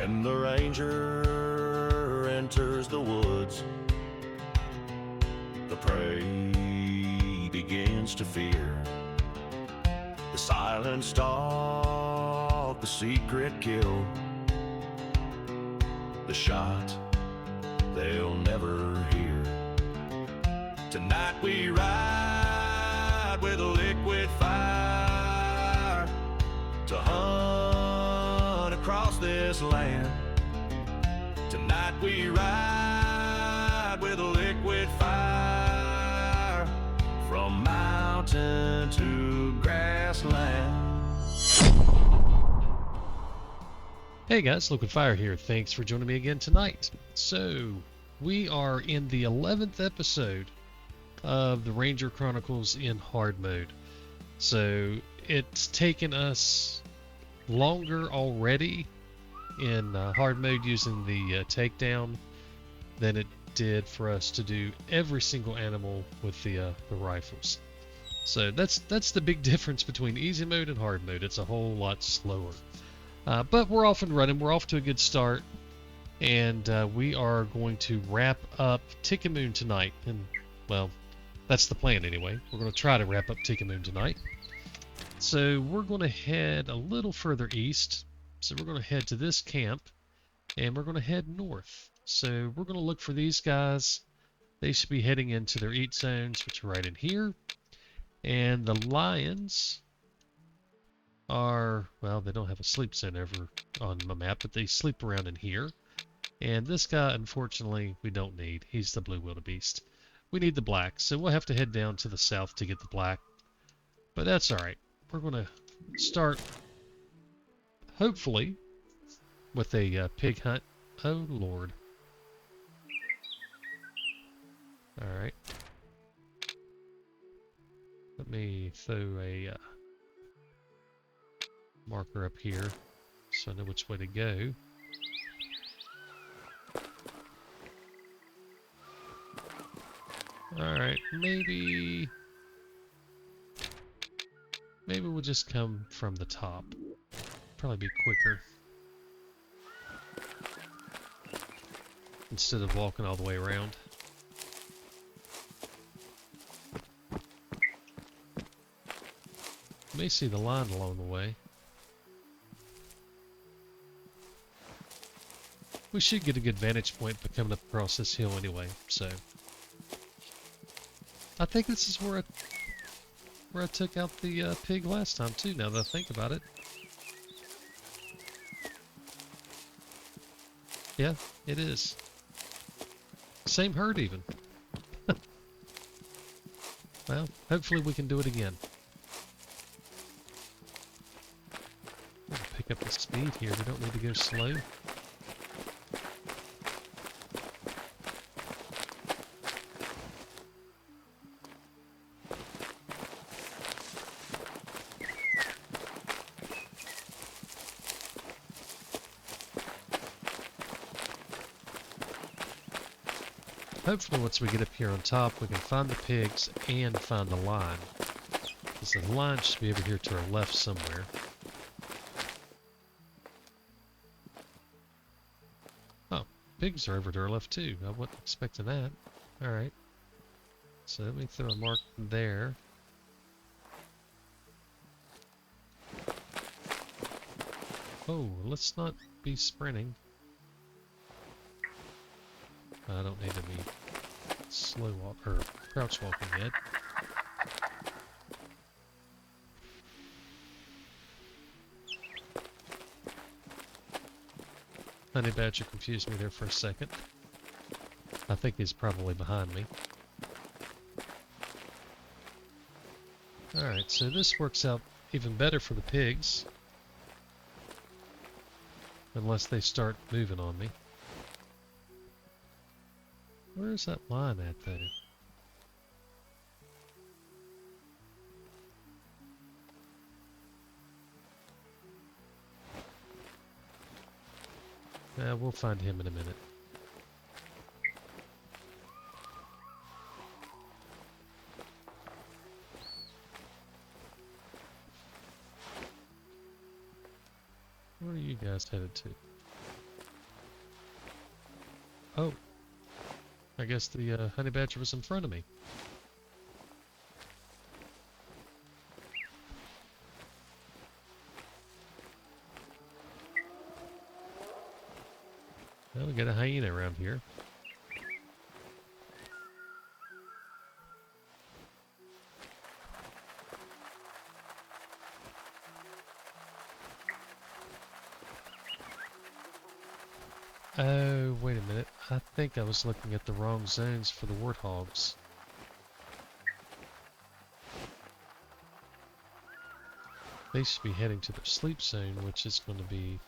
When the ranger enters the woods, the prey begins to fear. The silent stalk, the secret kill, the shot they'll never hear. Tonight we ride with a liquid fire to hunt across this land. Tonight we ride with a liquid fire from mountain to grassland. Hey guys, Liquid Fire here. Thanks for joining me again tonight. So, we are in the 11th episode of the Ranger Chronicles in hard mode. So, it's taken us longer already in hard mode using the Takedown than it did for us to do every single animal with the rifles. So that's the big difference between easy mode and hard mode. It's a whole lot slower. But we're off and running. We're off to a good start. And we are going to wrap up Tikamoon tonight. And, well, that's the plan anyway. We're going to try to wrap up Tikamoon tonight. So we're going to head a little further east. So we're going to head to this camp. And we're going to head north. So we're going to look for these guys. They should be heading into their eat zones, which are right in here. And the lions are, well, they don't have a sleep zone over on my map, but they sleep around in here. And this guy, unfortunately, we don't need. He's the blue wildebeest. We need the black, so we'll have to head down to the south to get the black. But that's alright. We're going to start, hopefully, with a pig hunt. Oh, Lord. Alright. Let me throw a marker up here so I know which way to go. Alright, maybe we'll just come from the top. Probably be quicker. Instead of walking all the way around. You may see the line along the way. We should get a good vantage point by coming up across this hill anyway, so. I think this is where I took out the pig last time too, now that I think about it. Yeah, it is. Same herd even. Well, hopefully we can do it again. Pick up the speed here, we don't need to go slow. Hopefully once we get up here on top, we can find the pigs and find the line. Because the line should be over here to our left somewhere. Oh, pigs are over to our left too. I wasn't expecting that. Alright. So let me throw a mark there. Oh, let's not be sprinting. I don't need to be slow walk or crouch walking yet. Honey Badger confused me there for a second. I think he's probably behind me. Alright, so this works out even better for the pigs. Unless they start moving on me. Where's that line at, though? We'll find him in a minute. Where are you guys headed to? Oh, I guess the honey badger was in front of me. Well, we got a hyena around here. Oh, wait a minute. I think I was looking at the wrong zones for the warthogs. They should be heading to their sleep zone, which is going to be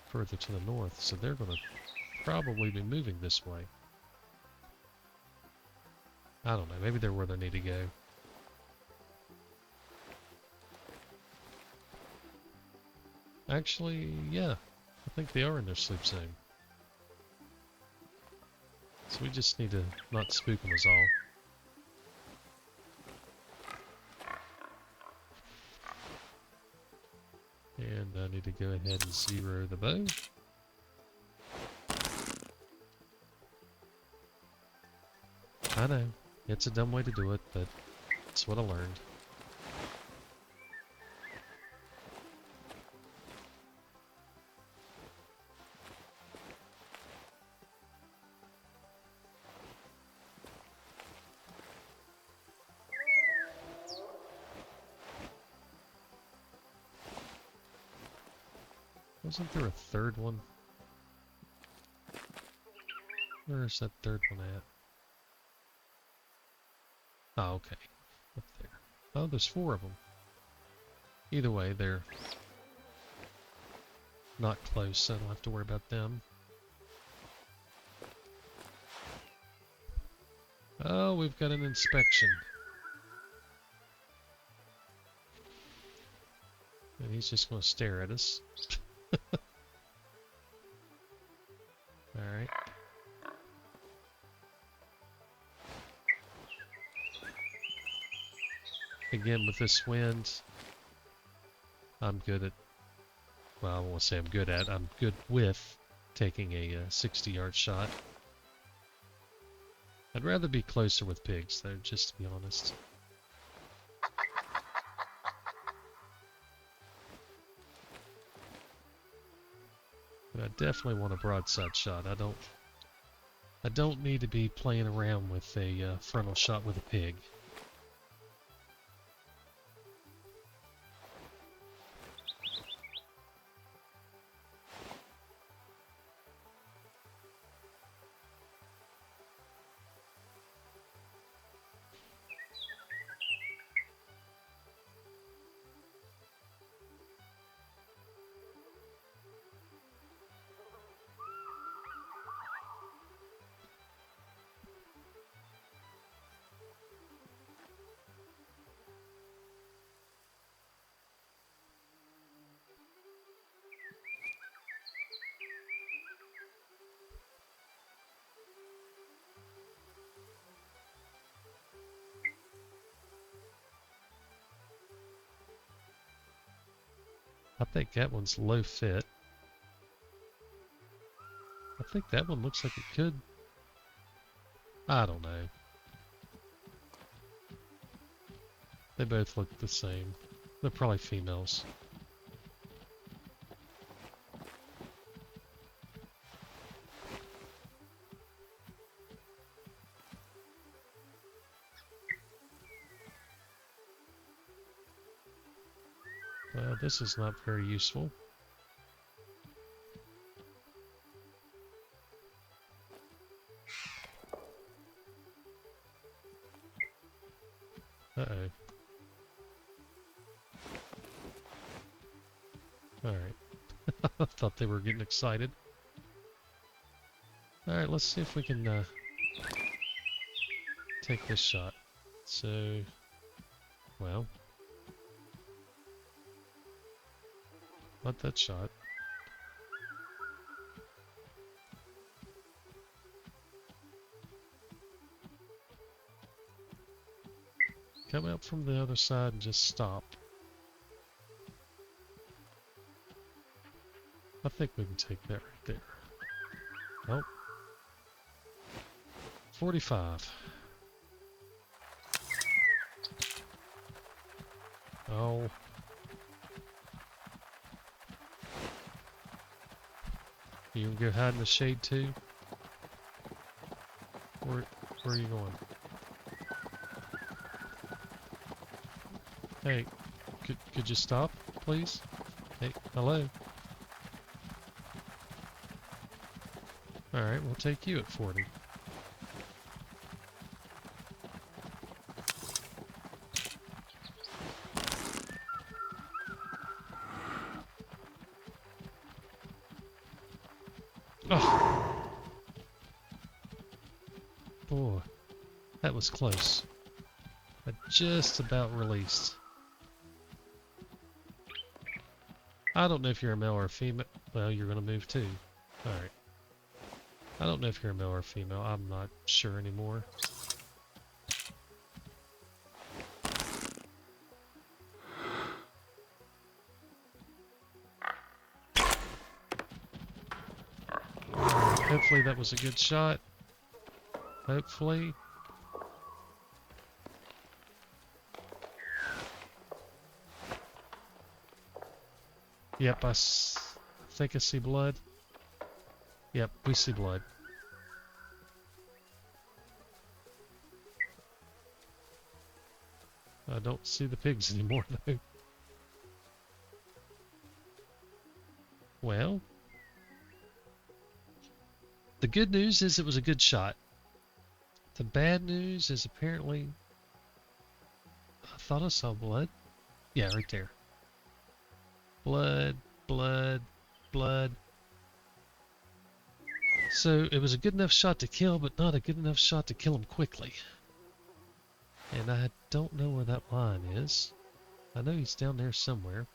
further to the north, so they're going to probably be moving this way. I don't know, maybe they're where they need to go. Actually, yeah, I think they are in their sleep zone. So we just need to not spook them is all. And I need to go ahead and zero the bow. I know, it's a dumb way to do it, but it's what I learned. Wasn't there a third one? Where's that third one at? Oh, okay. Up there. Oh, there's 4 of them. Either way, they're not close, so I don't have to worry about them. Oh, we've got an inspection. And he's just going to stare at us. Alright. Again, with this wind, I'm good at, well, I won't say I'm good at, I'm good with taking a 60-yard shot. I'd rather be closer with pigs, though, just to be honest. But I definitely want a broadside shot. I don't need to be playing around with a frontal shot with a pig. I think that one's low fit. I think that one looks like it could. I don't know. They both look the same. They're probably females. Well, this is not very useful. Uh-oh. Alright. I thought they were getting excited. Alright, let's see if we can take this shot. So, well, not that shot. Come out from the other side and just stop. I think we can take that right there. Nope. 45. Oh. You can go hide in the shade too? Where are you going? Hey, could you stop, please? Hey, hello? Alright, we'll take you at 40. Oh! Boy, that was close. I just about released. I don't know if you're a male or a female. Well, you're going to move too. Alright. I don't know if you're a male or a female. I'm not sure anymore. Hopefully that was a good shot. Hopefully. Yep, I think I see blood. Yep, we see blood. I don't see the pigs anymore, though. Well, the good news is it was a good shot. The bad news is apparently... I thought I saw blood. Yeah, right there. Blood, blood, blood. So it was a good enough shot to kill, but not a good enough shot to kill him quickly. And I don't know where that line is. I know he's down there somewhere.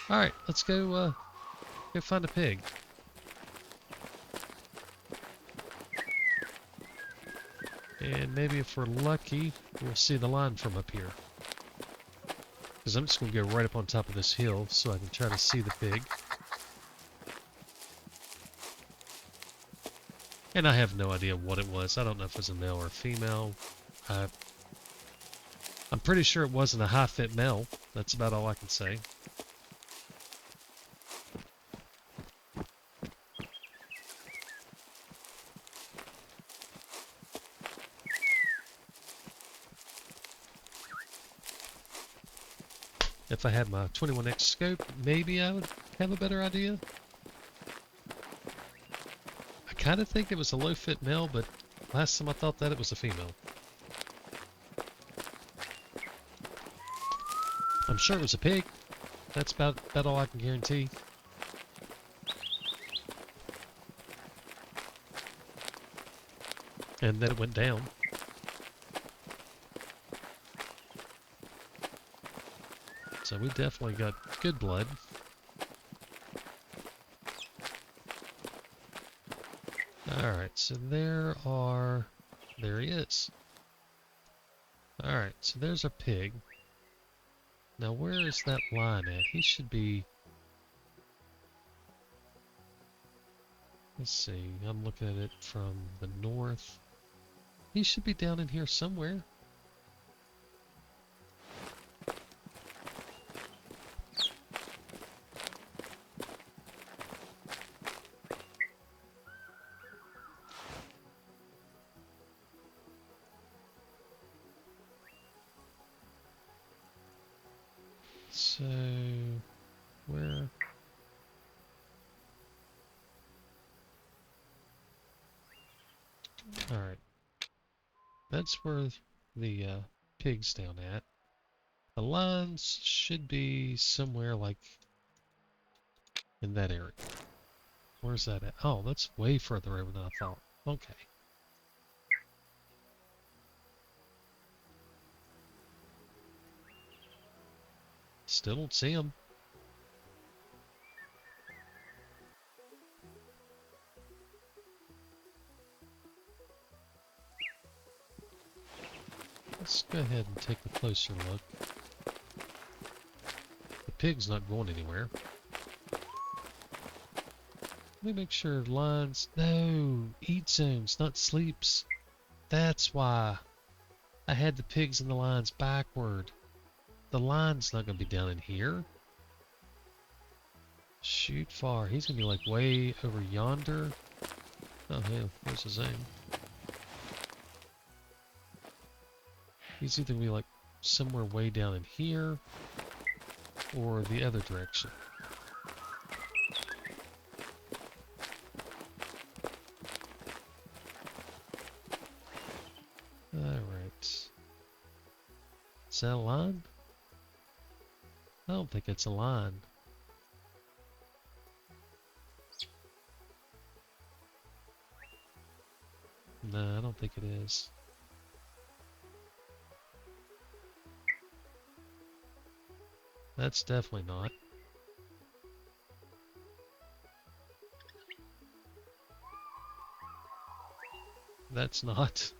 Alright, let's go find a pig. And maybe if we're lucky, we'll see the line from up here. Because I'm just going to go right up on top of this hill so I can try to see the pig. And I have no idea what it was. I don't know if it was a male or a female. I'm pretty sure it wasn't a high-fit male. That's about all I can say. If I had my 21X scope, maybe I would have a better idea. I kind of think it was a low-fit male, but last time I thought that it was a female. I'm sure it was a pig. That's about all I can guarantee. And then it went down. So we definitely got good blood. Alright, so there he is. Alright, so there's a pig. Now where is that line at? He should be... Let's see, I'm looking at it from the north. He should be down in here somewhere. So, where? Alright. That's where the pig's down at. The lines should be somewhere like in that area. Where's that at? Oh, that's way further over than I thought. Okay. Still don't see him. Let's go ahead and take a closer look. The pig's not going anywhere. Let me make sure lines... No! Eat zones, not sleeps. That's why I had the pigs and the lines backward. The line's not going to be down in here. Shoot far. He's going to be like way over yonder. Oh, hell, there's his aim. He's either going to be like somewhere way down in here or the other direction. Alright. Is that a line? I don't think it's a line. No, I don't think it is. That's definitely not. That's not.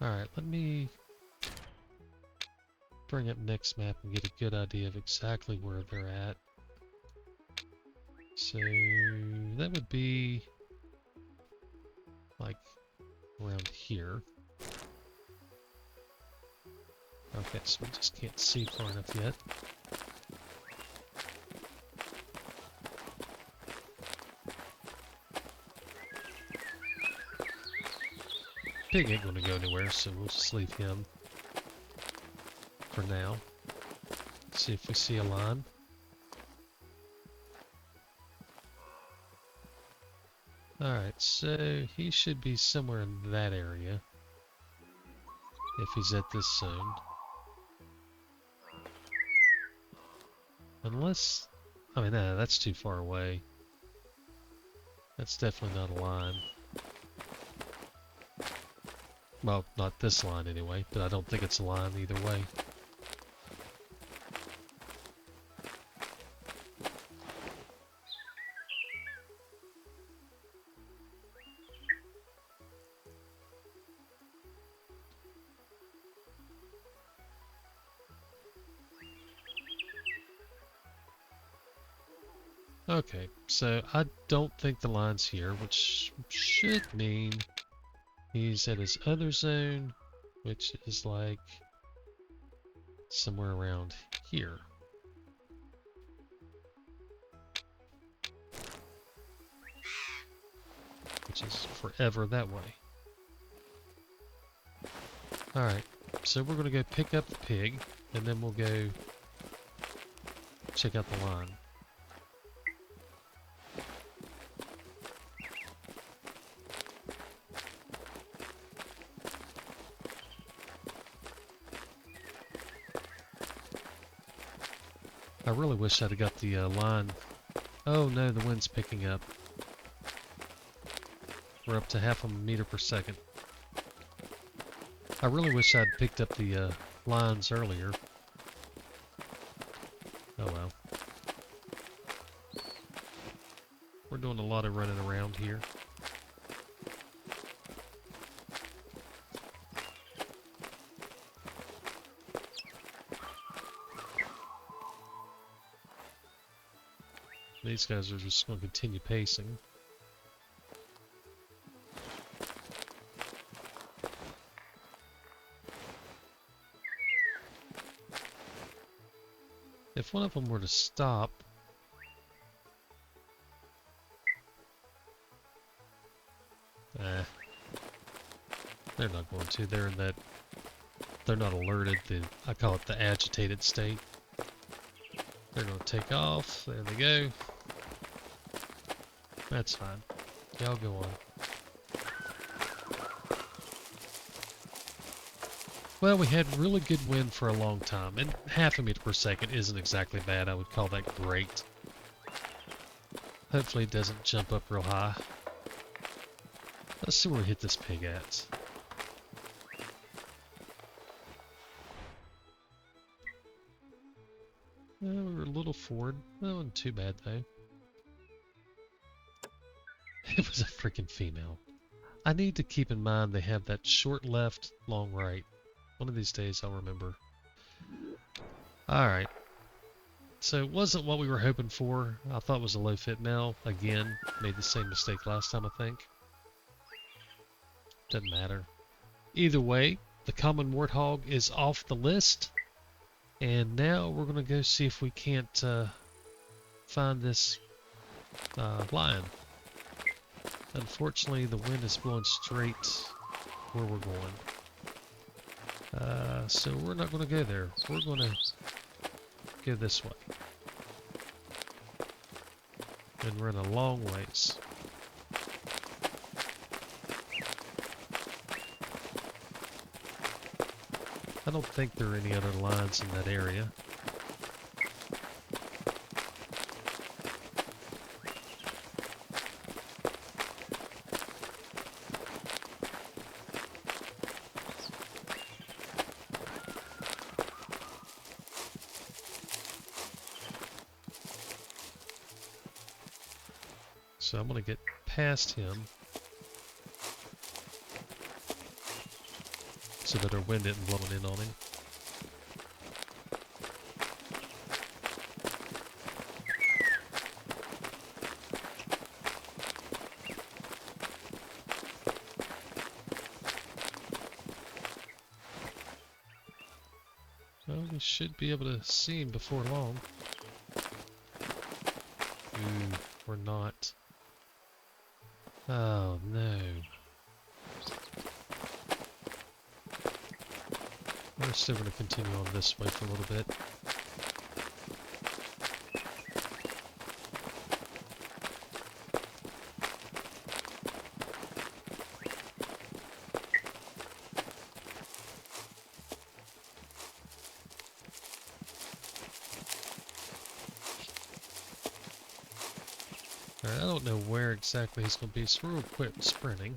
Alright, let me bring up next map and get a good idea of exactly where they're at. So that would be like around here. Okay, so we just can't see far enough yet. Pig ain't gonna go anywhere, so we'll just leave him for now. See if we see a line. Alright, so he should be somewhere in that area if he's at this zone. Unless, I mean, nah, that's too far away. That's definitely not a line. Well, not this line anyway, but I don't think it's a line either way. Okay, so I don't think the line's here, which should mean he's at his other zone, which is like somewhere around here. Which is forever that way. Alright, so we're going to go pick up the pig, and then we'll go check out the line. I really wish I'd have got the line. Oh no, the wind's picking up. We're up to half a meter per second. I really wish I'd picked up the lines earlier. Oh well. We're doing a lot of running around here. These guys are just going to continue pacing. If one of them were to stop... they're not going to. They're in that... They're not alerted. I call it the agitated state. They're going to take off. There they go. That's fine. Y'all go on. Well, we had really good wind for a long time, and half a meter per second isn't exactly bad. I would call that great. Hopefully it doesn't jump up real high. Let's see where we hit this pig at. We were a little forward. That wasn't too bad, though. It was a freaking female. I need to keep in mind they have that short left, long right. One of these days I'll remember. Alright. So it wasn't what we were hoping for. I thought it was a low fit male. Again, made the same mistake last time, I think. Doesn't matter. Either way, the common warthog is off the list. And now we're going to go see if we can't find this lion. Unfortunately, the wind is blowing straight where we're going. So we're not going to go there. We're going to go this way. And we're in a long ways. I don't think there are any other lines in that area. So I'm going to get past him so that our wind isn't blowing in on him. Well, we should be able to see him before long. Ooh, we're not. Oh no. We're still going to continue on this way for a little bit. Alright, I don't know where exactly he's going to be, so we'll quit sprinting.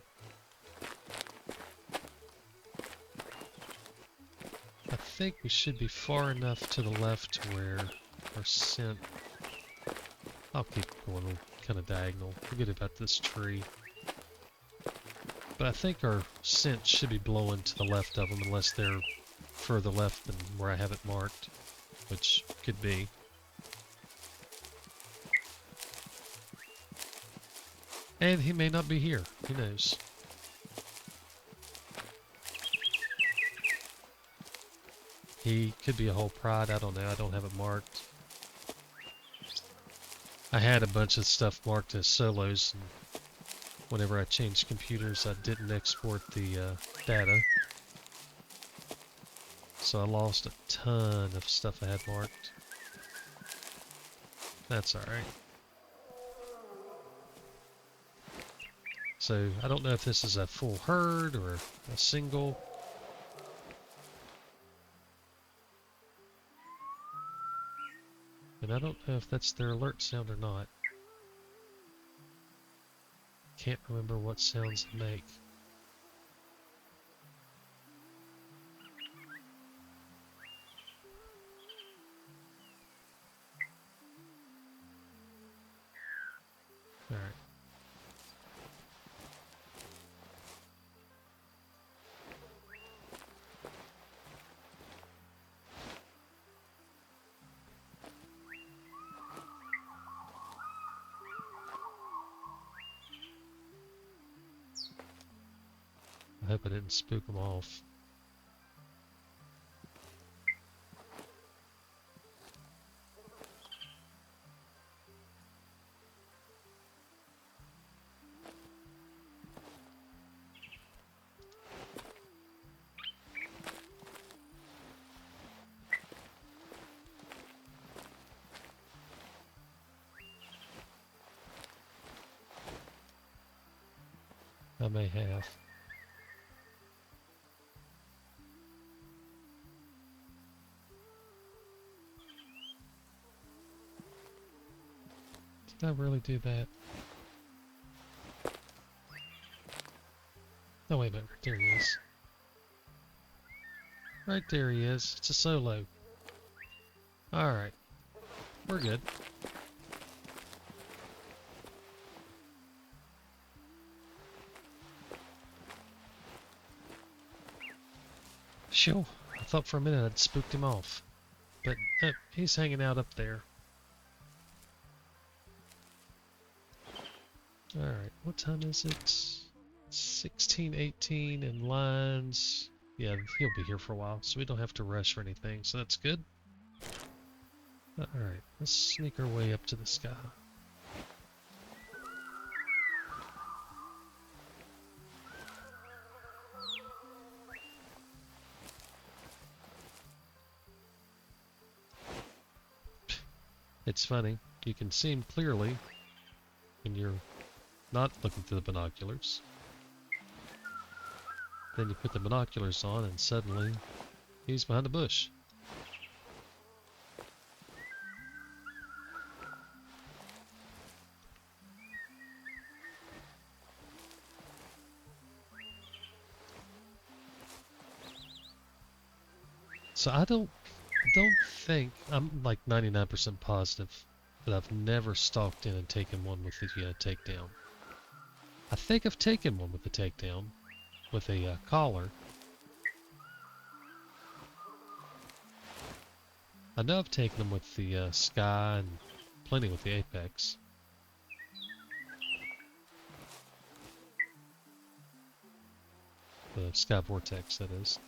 I think we should be far enough to the left where our scent... I'll keep going kind of diagonal. Forget about this tree. But I think our scent should be blowing to the left of them unless they're further left than where I have it marked, which could be. And he may not be here. Who knows? He could be a whole pride. I don't know. I don't have it marked. I had a bunch of stuff marked as solos, and whenever I changed computers, I didn't export the data. So I lost a ton of stuff I had marked. That's alright. So I don't know if this is a full herd or a single. And I don't know if that's their alert sound or not. Can't remember what sounds they make. Alright. I hope I didn't spook them off. I may have. Did I really do that? No, wait a minute. There he is. Right there he is. It's a solo. Alright. We're good. Sure. I thought for a minute I'd spooked him off. But he's hanging out up there. Alright, what time is it? 16:18 and lines. Yeah, he'll be here for a while, so we don't have to rush or anything, so that's good. Alright, let's sneak our way up to the sky. It's funny, you can see him clearly when you're not looking through the binoculars. Then you put the binoculars on and suddenly he's behind a bush. So I don't think, I'm like 99% positive that I've never stalked in and taken one with the takedown. I think I've taken one with the takedown, with a collar. I know I've taken them with the Sky and plenty with the Apex. The Sky Vortex, that is.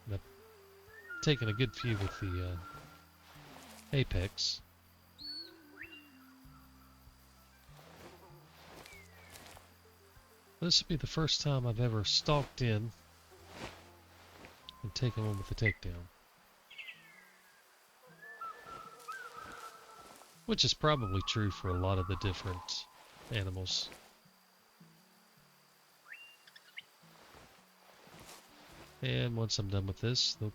And I've taken a good few with the Apex. This will be the first time I've ever stalked in and taken one with the takedown. Which is probably true for a lot of the different animals. And once I'm done with this, there'll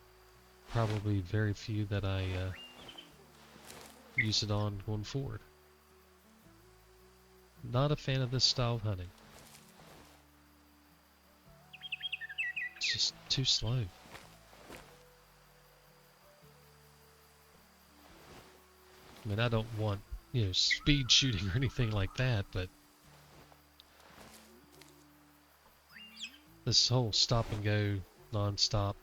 probably be very few that I use it on going forward. Not a fan of this style of hunting. It's just too slow. I mean, I don't want, speed shooting or anything like that, but this whole stop and go non-stop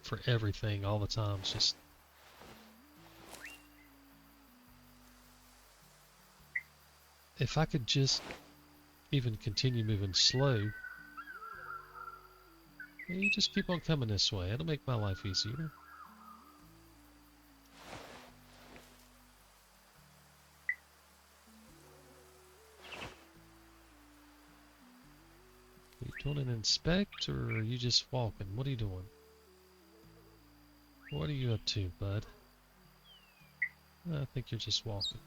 for everything all the time is just... If I could just even continue moving slow, you just keep on coming this way. It'll make my life easier. Are you doing an inspect, or are you just walking? What are you doing? What are you up to, bud? I think you're just walking.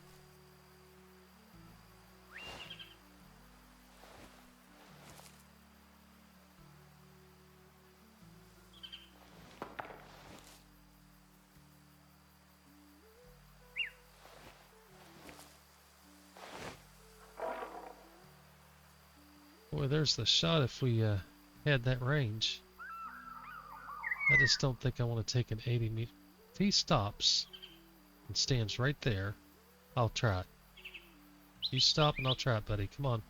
Boy, there's the shot if we had that range. I just don't think I want to take an 80 meter. If he stops and stands right there, I'll try it. You stop and I'll try it, buddy. Come on.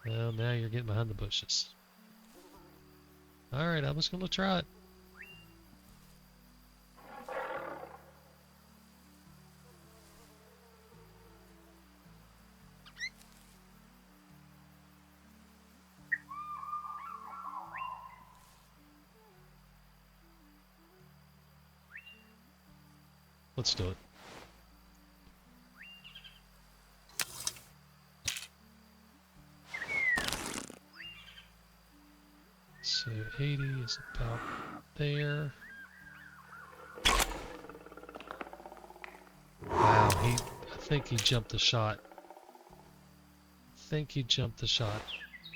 Well, now you're getting behind the bushes. Alright, I was going to try it. Let's do it. So 80 is about there. Wow, I think he jumped the shot.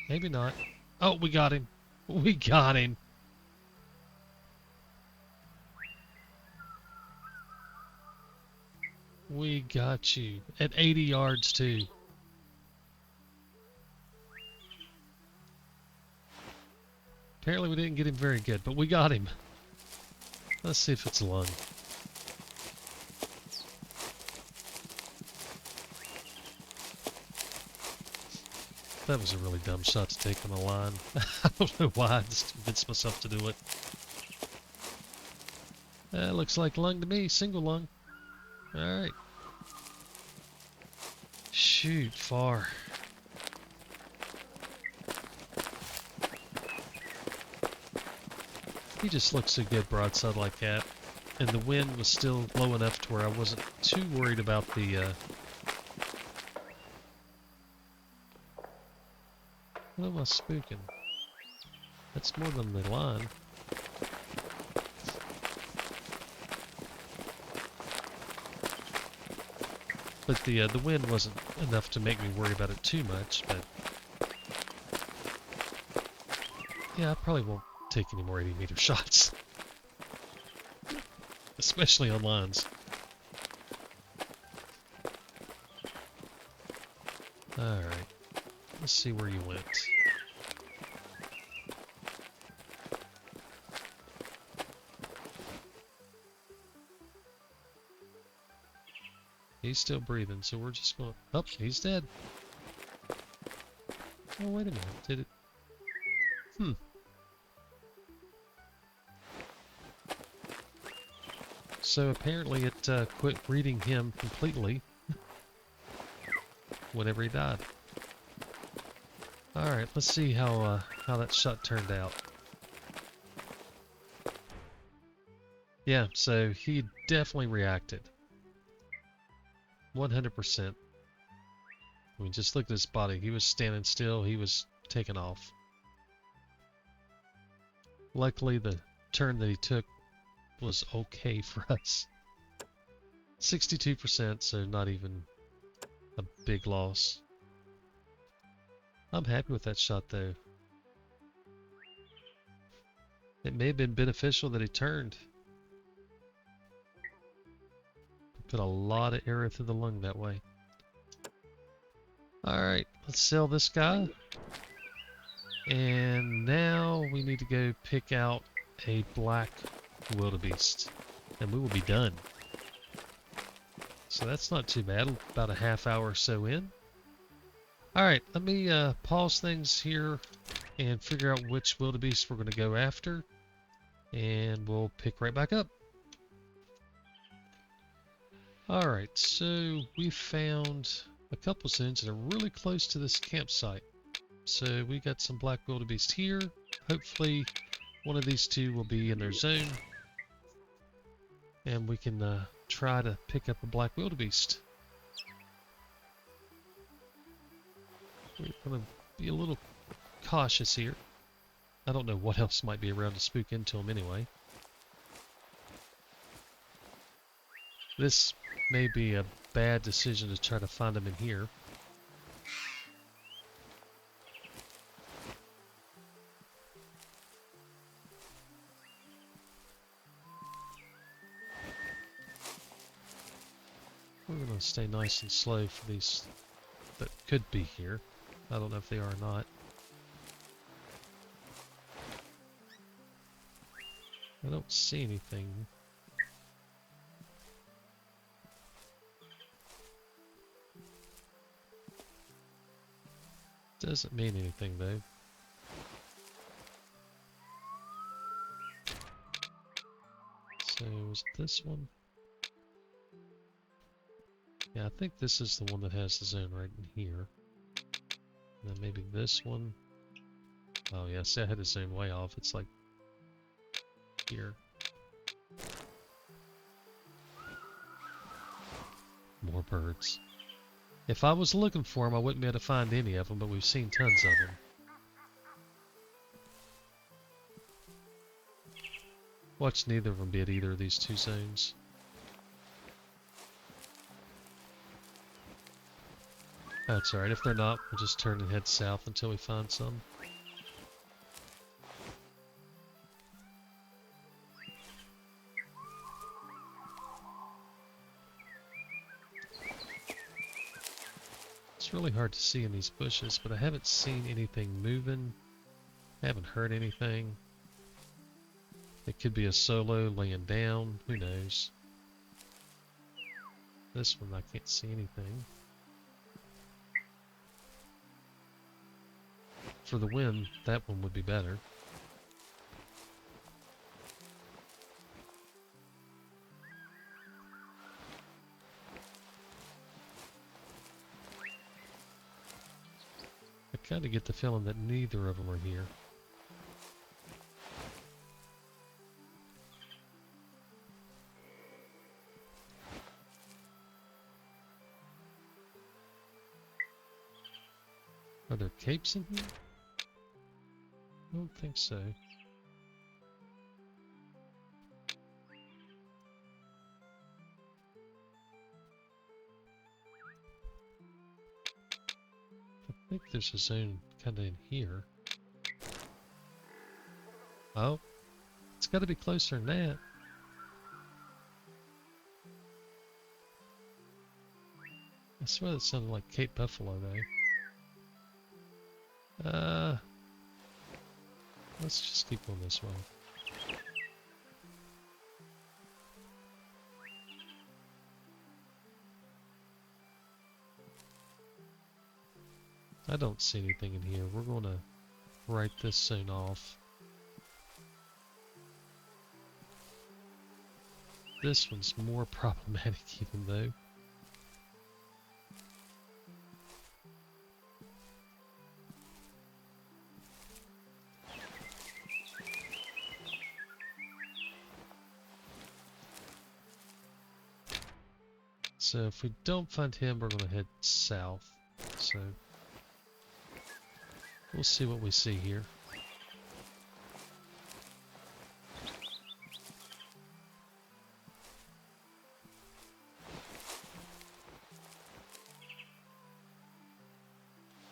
Maybe not. Oh, we got him. We got him. We got you. At 80 yards, too. Apparently we didn't get him very good, but we got him. Let's see if it's a lung. That was a really dumb shot to take on the line. I don't know why I just convinced myself to do it. That looks like lung to me. Single lung. Alright. Shoot, far. He just looks so good broadside like that. And the wind was still low enough to where I wasn't too worried about the, what am I spooking? That's more than the line. But the wind wasn't enough to make me worry about it too much, but... yeah, I probably won't take any more 80-meter shots. Especially on lines. Alright. Let's see where you went. He's still breathing, so we're just going... oh, he's dead. Oh, wait a minute. Did it... So apparently it quit reading him completely whenever he died. Alright, let's see how that shot turned out. Yeah, so he definitely reacted. 100%. I mean, just look at his body. He was standing still. He was taking off. Luckily, the turn that he took was okay for us. 62%, so not even a big loss. I'm happy with that shot, though. It may have been beneficial that he turned. Put a lot of air through the lung that way. Alright, let's sell this guy. And now we need to go pick out a black wildebeest. And we will be done. So that's not too bad. About a half hour or so in. Alright, let me pause things here and figure out which wildebeest we're going to go after. And we'll pick right back up. Alright, so we found a couple zones that are really close to this campsite. So we got some black wildebeest here. Hopefully one of these two will be in their zone. And we can try to pick up a black wildebeest. We're going to be a little cautious here. I don't know what else might be around to spook into them anyway. This may be a bad decision to try to find them in here. We're going to stay nice and slow for these that could be here. I don't know if they are or not. I don't see anything. Doesn't mean anything though. So is it this one? Yeah, I think this is the one that has the zone right in here. And then maybe this one. Oh yeah, see I had the zone way off. It's like here. More birds. If I was looking for them, I wouldn't be able to find any of them, but we've seen tons of them. Watch neither of them be at either of these two zones. That's alright, if they're not, we'll just turn and head south until we find some. It's really hard to see in these bushes, but I haven't seen anything moving. I haven't heard anything. It could be a solo laying down, who knows. This one I can't see anything. For the wind, that one would be better. kind of get the feeling that neither of them are here. Are there capes in here? I don't think so. I think there's a zone kind of in here. Oh, it's got to be closer than that. I swear that sounded like Cape Buffalo though. Let's just keep going this way. I don't see anything in here. We're going to write this zone off. This one's more problematic even though. So if we don't find him, we're going to head south. So we'll see what we see here.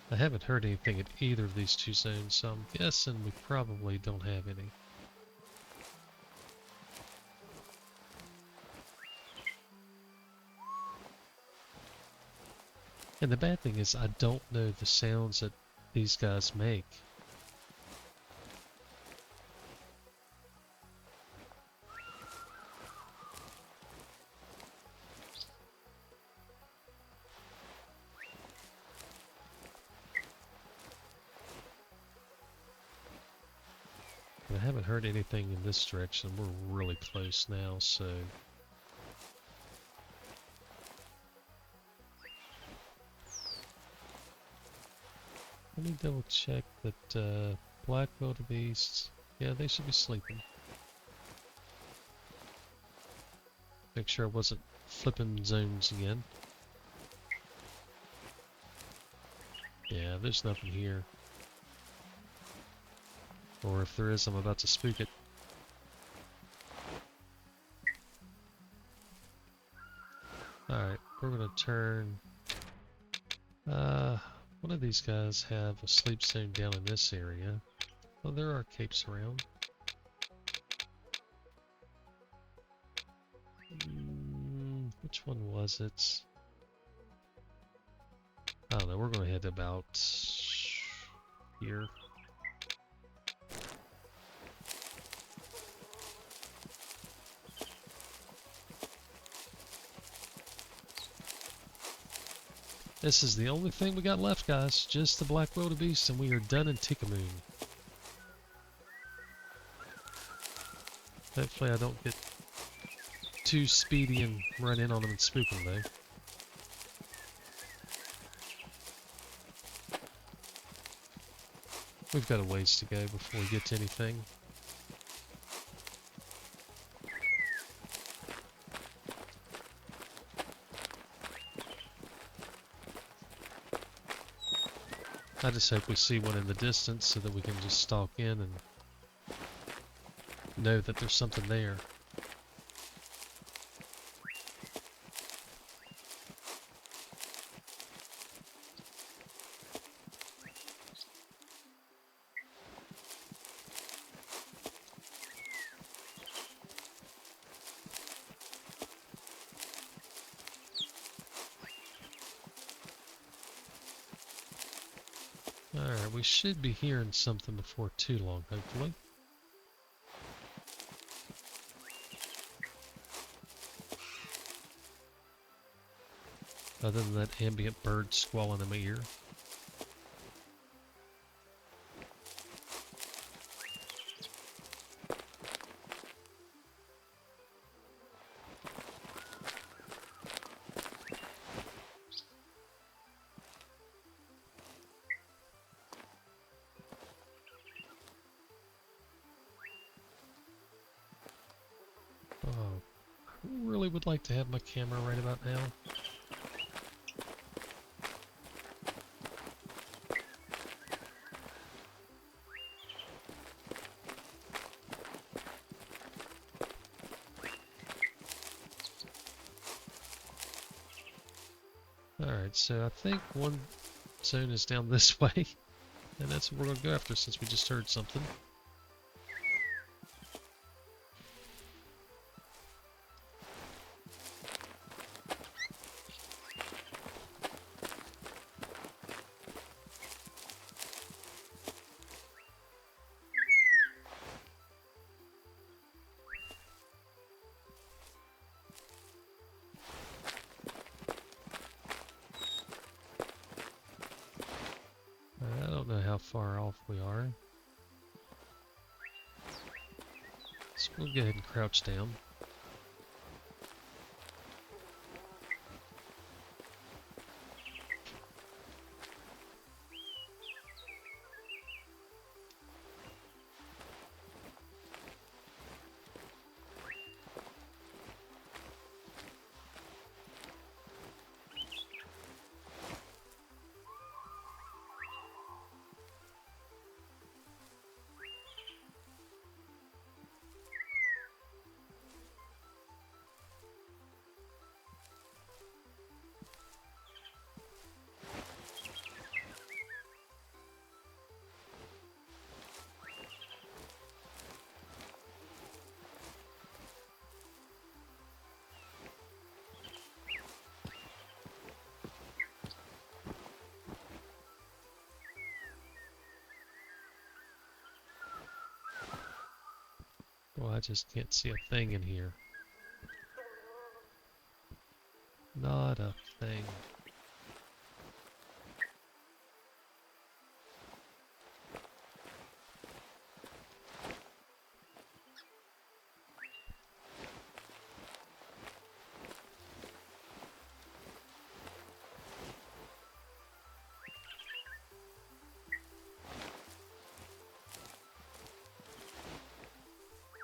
I haven't heard anything at either of these two zones, so I'm guessing we probably don't have any. And the bad thing is I don't know the sounds that these guys make. I haven't heard anything in this direction. We're really close now, so... Let me double check that black wildebeests, yeah, they should be sleeping. Make sure I wasn't flipping zones again. Yeah, there's nothing here. Or if there is, I'm about to spook it. Alright, we're gonna turn... one of these guys have a sleep zone down in this area. Well, there are capes around. Which one was it? I don't know, we're gonna head about here. This is the only thing we got left, guys. Just the black wildebeest, and we are done in Tikamoon. Hopefully I don't get too speedy and run in on them and spook them, though. We've got a ways to go before we get to anything. I just hope we see one in the distance so that we can just stalk in and know that there's something there. Alright, we should be hearing something before too long, hopefully. Other than that ambient bird squalling in my ear. would like to have my camera right about now. Alright, so I think one zone is down this way, and that's what we're going to go after since we just heard something. I don't know how far off we are. So we'll go ahead and crouch down. Well, I just can't see a thing in here. Not a thing.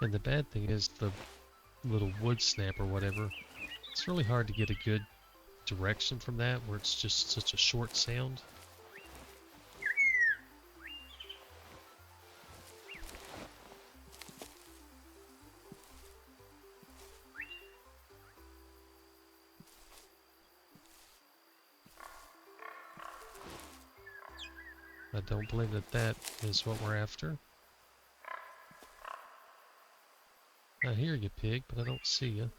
And the bad thing is the little wood snap or whatever. It's really hard to get a good direction from that where it's just such a short sound. I don't believe that that is what we're after. I hear you, pig, but I don't see you.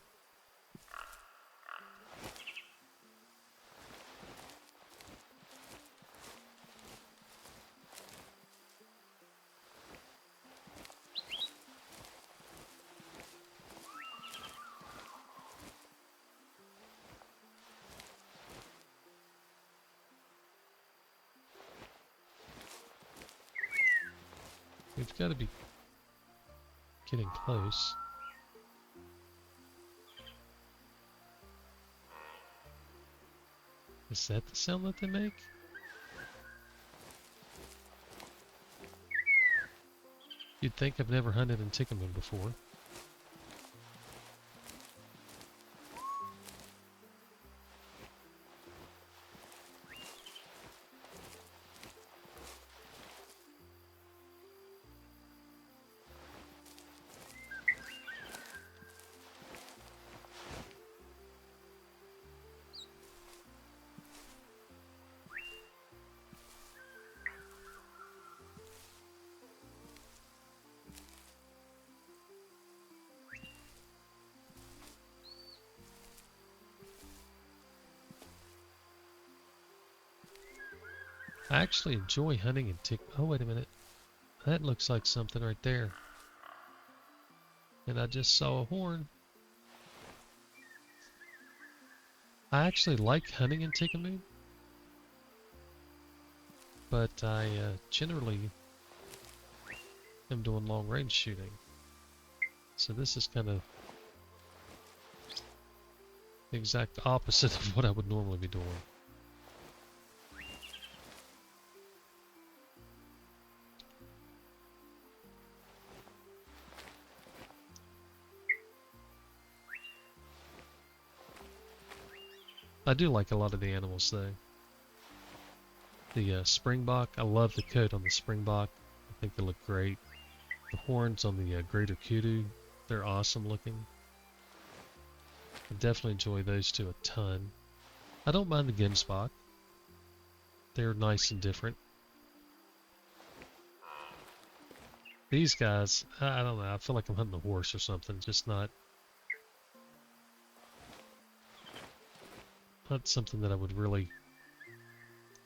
We've got to be getting close. Is that the sound that they make? You'd think I've never hunted in Tikamoon before. I actually enjoy hunting in Oh, wait a minute. That looks like something right there. And I just saw a horn. I actually like hunting in Tikamoon, but I generally am doing long range shooting. So this is kind of the exact opposite of what I would normally be doing. I do like a lot of the animals though. The springbok, I love the coat on the springbok. I think they look great. The horns on the greater kudu, they're awesome looking. I definitely enjoy those two a ton. I don't mind the gemsbok. They're nice and different. These guys, I don't know, I feel like I'm hunting a horse or something, just not something that I would really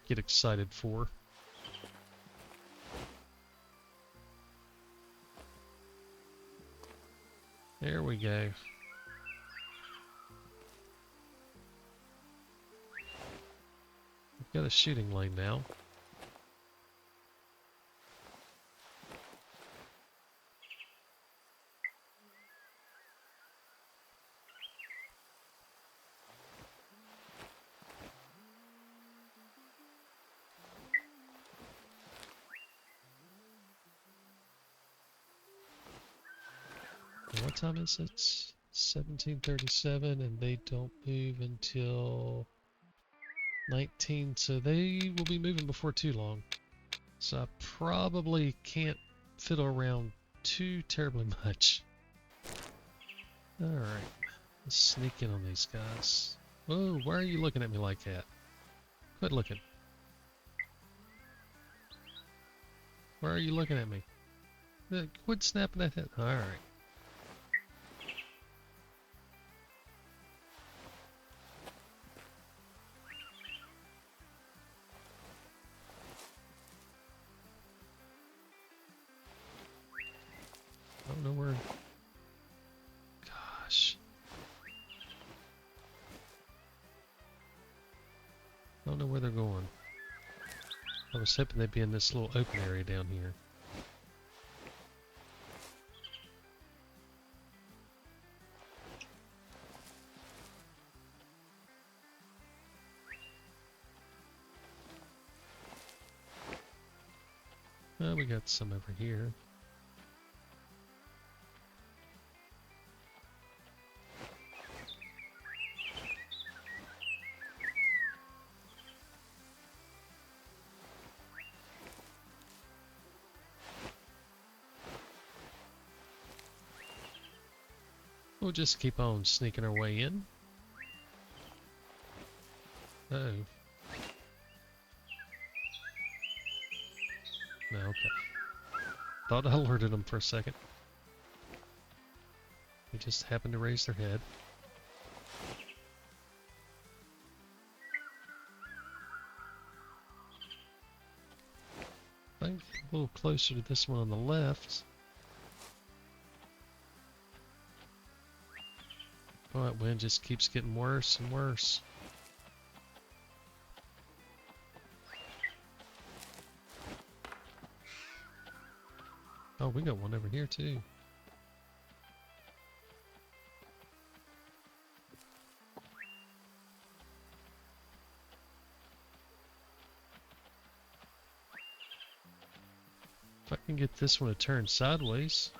get excited for. There we go. We've got a shooting lane now. What time is it? 17:37, and they don't move until 19, so they will be moving before too long. So I probably can't fiddle around too terribly much. Alright, let's sneak in on these guys. Whoa, why are you looking at me like that? Quit looking. Why are you looking at me? Quit snapping that head. Alright. I don't know where... Gosh. I don't know where they're going. I was hoping they'd be in this little open area down here. Oh, we got some over here. We'll just keep on sneaking our way in. Uh-oh. No, okay. Thought I alerted them for a second. They just happened to raise their head. If I can get a little closer to this one on the left. Oh, that wind just keeps getting worse and worse. Oh, we got one over here too. If I can get this one to turn sideways.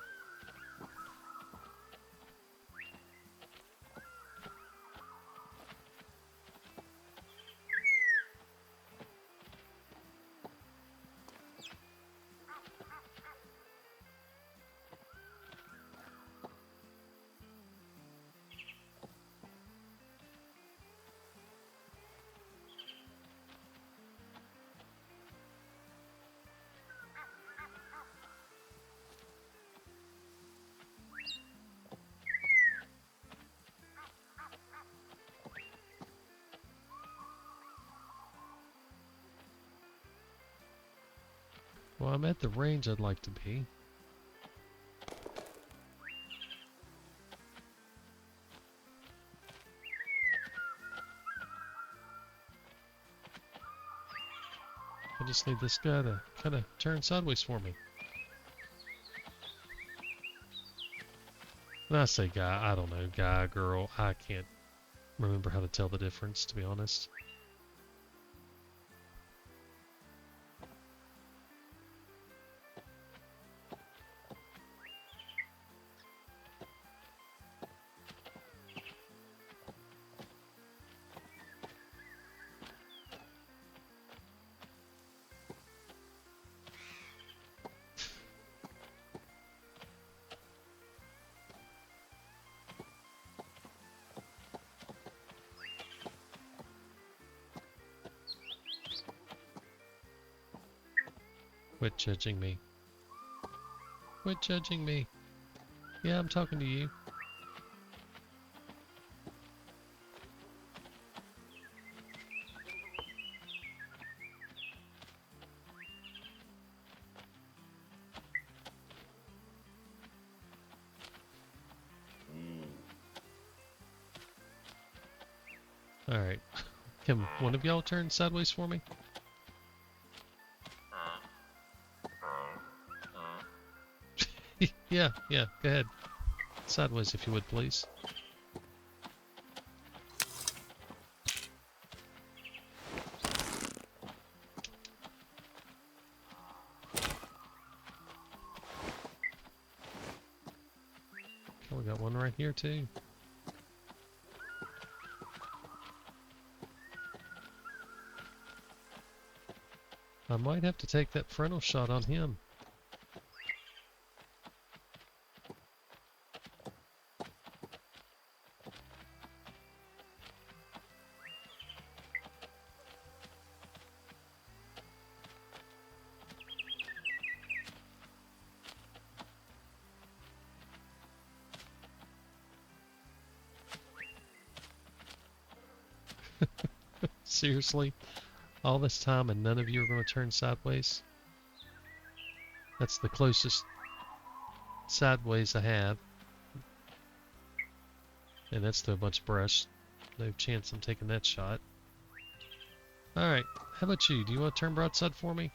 Well, I'm at the range I'd like to be. I just need this guy to kind of turn sideways for me. When I say guy, I don't know, guy, girl, I can't remember how to tell the difference, to be honest. Quit judging me. Quit judging me. Yeah, I'm talking to you. Alright. Can one of y'all turn sideways for me? Yeah, go ahead. Sideways if you would, please. Oh, we got one right here too. I might have to take that frontal shot on him. Seriously? All this time and none of you are going to turn sideways? That's the closest sideways I have. And that's through a bunch of brush. No chance I'm taking that shot. Alright, how about you? Do you want to turn broadside for me?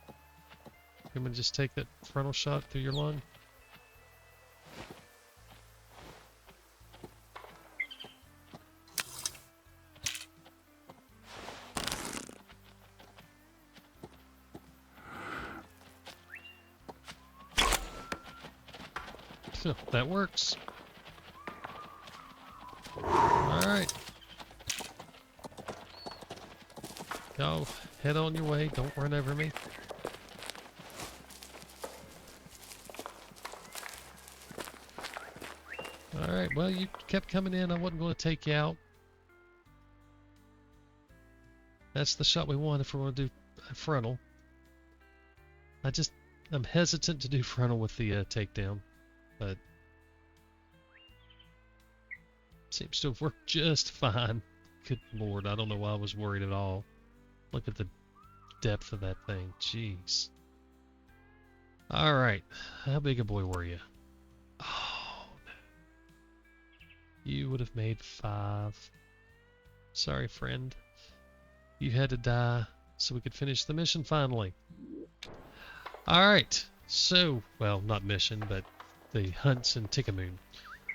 You want me to just take that frontal shot through your lung? That works. Alright. Go, head on your way. Don't run over me. Alright, well, you kept coming in. I wasn't going to take you out. That's the shot we want if we're going to do frontal. I'm hesitant to do frontal with the takedown. But seems to have worked just fine. Good lord, I don't know why I was worried at all. Look at the depth of that thing. Jeez. Alright, how big a boy were you? Oh, no. You would have made 5. Sorry, friend. You had to die so we could finish the mission finally. Alright, so, well, not mission, but the hunts in Tikamoon.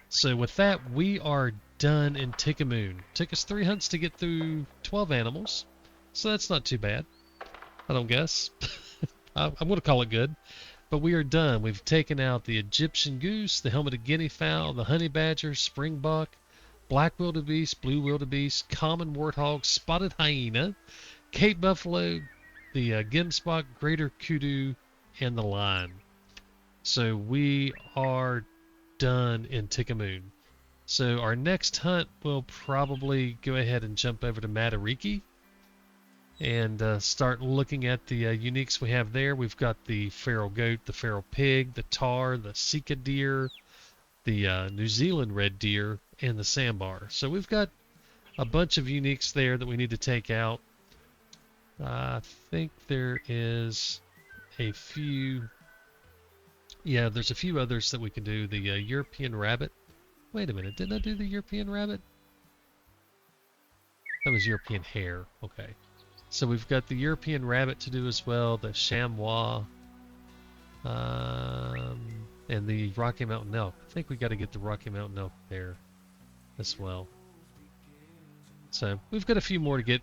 So with that, we are done in Tikamoon. Took us 3 hunts to get through 12 animals, so that's not too bad, I don't guess. I'm going to call it good. But we are done. We've taken out the Egyptian goose, the helmeted guinea fowl, the honey badger, springbuck, black wildebeest, blue wildebeest, common warthog, spotted hyena, Cape buffalo, the gemsbok, greater kudu, and the lion. So we are done in Tikamoon. So our next hunt will probably go ahead and jump over to Matariki and start looking at the uniques we have there. We've got the feral goat, the feral pig, the tar, the sika deer, the New Zealand red deer, and the sandbar. So we've got a bunch of uniques there that we need to take out. I think there is a few... Yeah, there's a few others that we can do. The European rabbit. Wait a minute, didn't I do the European rabbit? That was European hare. Okay. So we've got the European rabbit to do as well, the chamois, and the Rocky Mountain elk. I think we got to get the Rocky Mountain elk there as well. So we've got a few more to get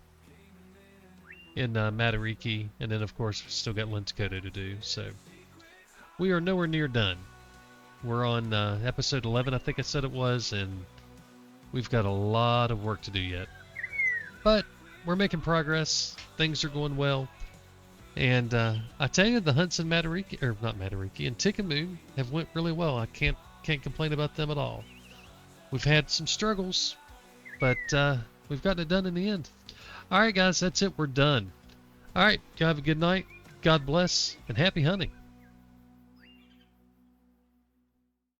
in Matariki, and then of course we've still got Lenticoto to do. So we are nowhere near done. We're on episode 11, I think I said it was, and we've got a lot of work to do yet. But we're making progress. Things are going well. And I tell you, the hunts in Matariki, or not Matariki, in Tikamoon have went really well. I can't complain about them at all. We've had some struggles, but we've gotten it done in the end. All right, guys, that's it. We're done. All right, y'all have a good night. God bless and happy hunting.